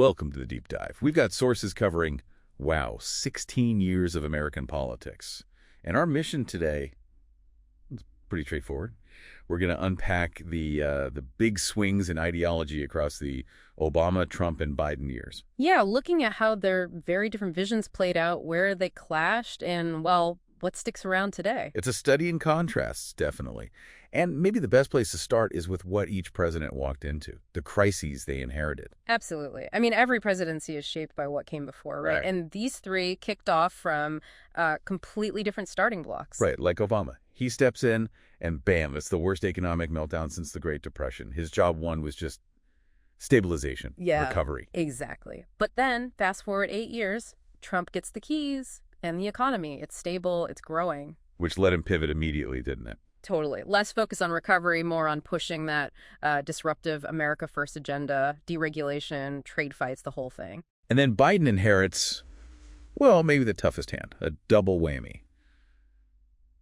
Welcome to the Deep Dive. We've got sources covering, wow, 16 years of American politics. And our mission today is pretty straightforward. We're going to unpack the big swings in ideology across the Obama, Trump, and Biden years. Yeah, looking at how their very different visions played out, where they clashed, and, well, what sticks around today. It's a study in contrasts, definitely. And maybe the best place to start is with what each president walked into, the crises they inherited. Absolutely. I mean, every presidency is shaped by what came before, right? And these three kicked off from completely different starting blocks. Right, like Obama. He steps in, and bam, it's the worst economic meltdown since the Great Depression. His job one was just stabilization, recovery. Exactly. But then, fast forward 8 years, Trump gets the keys, and the economy, it's stable, it's growing. Which let him pivot immediately, didn't it? Totally. Less focus on recovery, more on pushing that disruptive America First agenda, deregulation, trade fights, the whole thing. And then Biden inherits, well, maybe the toughest hand, a double whammy.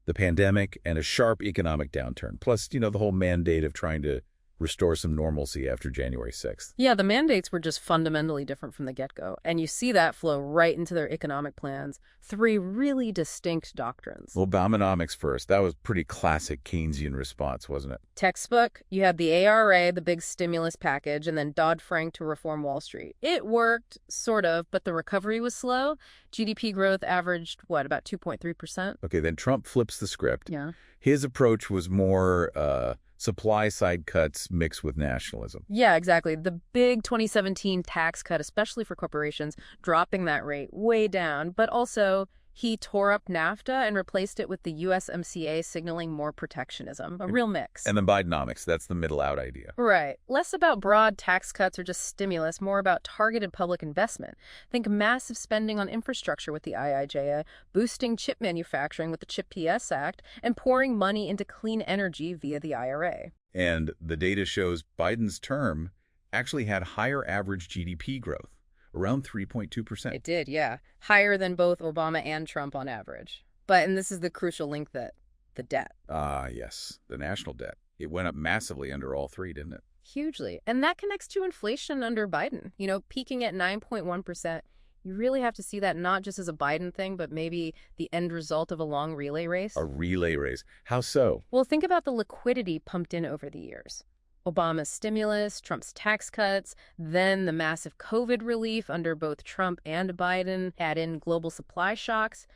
The pandemic and a sharp economic downturn, plus, the whole mandate of trying to restore some normalcy after January 6th. Yeah, the mandates were just fundamentally different from the get-go, and you see that flow right into their economic plans. 3 really distinct doctrines. Obamonomics first. That was pretty classic Keynesian response, wasn't it? Textbook, you had the ARA, the big stimulus package, and then Dodd-Frank to reform Wall Street. It worked, sort of, but the recovery was slow. GDP growth averaged, about 2.3%? Okay, then Trump flips the script. Yeah. His approach was more supply-side cuts mixed with nationalism. Yeah, exactly. The big 2017 tax cut, especially for corporations, dropping that rate way down. But also, he tore up NAFTA and replaced it with the USMCA, signaling more protectionism. A real mix. And then Bidenomics, that's the middle-out idea. Right. Less about broad tax cuts or just stimulus, more about targeted public investment. Think massive spending on infrastructure with the IIJA, boosting chip manufacturing with the CHIP PS Act, and pouring money into clean energy via the IRA. And the data shows Biden's term actually had higher average GDP growth, around 3.2%. It did, yeah. Higher than both Obama and Trump on average. And this is the crucial link, that the debt. Yes, the national debt. It went up massively under all three, didn't it? Hugely. And that connects to inflation under Biden. Peaking at 9.1%. You really have to see that not just as a Biden thing, but maybe the end result of a long relay race. A relay race. How so? Well, think about the liquidity pumped in over the years. Obama's stimulus, Trump's tax cuts, then the massive COVID relief under both Trump and Biden, add in global supply shocks.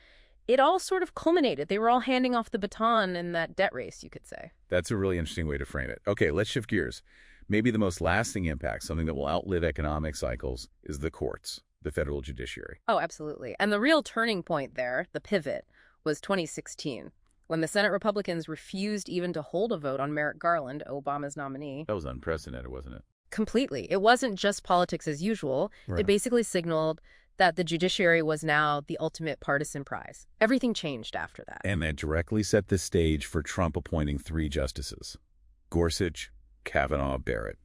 It all sort of culminated. They were all handing off the baton in that debt race, you could say. That's a really interesting way to frame it. Okay, let's shift gears. Maybe the most lasting impact, something that will outlive economic cycles, is the courts, the federal judiciary. Oh, absolutely. And the real turning point there, the pivot, was 2016. When the Senate Republicans refused even to hold a vote on Merrick Garland, Obama's nominee. That was unprecedented, wasn't it? Completely. It wasn't just politics as usual. Right. It basically signaled that the judiciary was now the ultimate partisan prize. Everything changed after that. And that directly set the stage for Trump appointing 3 justices, Gorsuch, Kavanaugh, Barrett,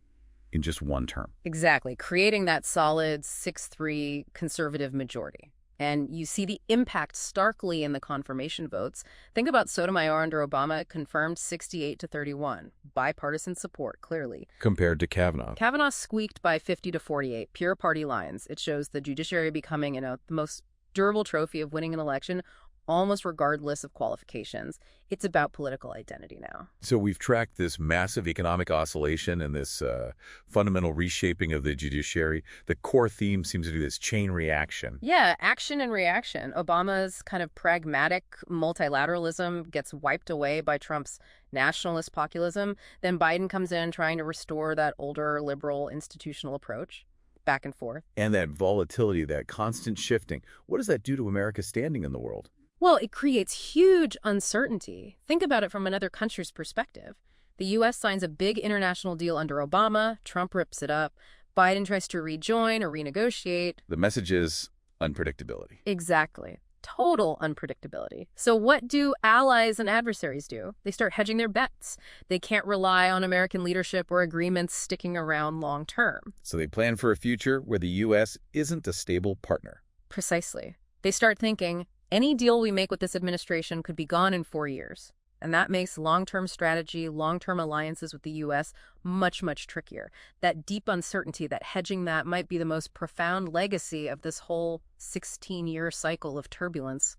in just one term. Exactly. Creating that solid 6-3 conservative majority. And you see the impact starkly in the confirmation votes. Think about Sotomayor under Obama, confirmed 68-31. Bipartisan support, clearly. Compared to Kavanaugh. Kavanaugh squeaked by 50-48, pure party lines. It shows the judiciary becoming, the most durable trophy of winning an election, almost regardless of qualifications. It's about political identity now. So we've tracked this massive economic oscillation and this fundamental reshaping of the judiciary. The core theme seems to be this chain reaction. Yeah, action and reaction. Obama's kind of pragmatic multilateralism gets wiped away by Trump's nationalist populism. Then Biden comes in trying to restore that older liberal institutional approach. Back and forth. And that volatility, that constant shifting. What does that do to America's standing in the world? Well, it creates huge uncertainty. Think about it from another country's perspective. The U.S. signs a big international deal under Obama. Trump rips it up. Biden tries to rejoin or renegotiate. The message is unpredictability. Exactly. Total unpredictability. So what do allies and adversaries do? They start hedging their bets. They can't rely on American leadership or agreements sticking around long term. So they plan for a future where the U.S. isn't a stable partner. Precisely. They start thinking, any deal we make with this administration could be gone in 4 years. And that makes long-term strategy, long-term alliances with the U.S. much, much trickier. That deep uncertainty, that hedging, that might be the most profound legacy of this whole 16-year cycle of turbulence.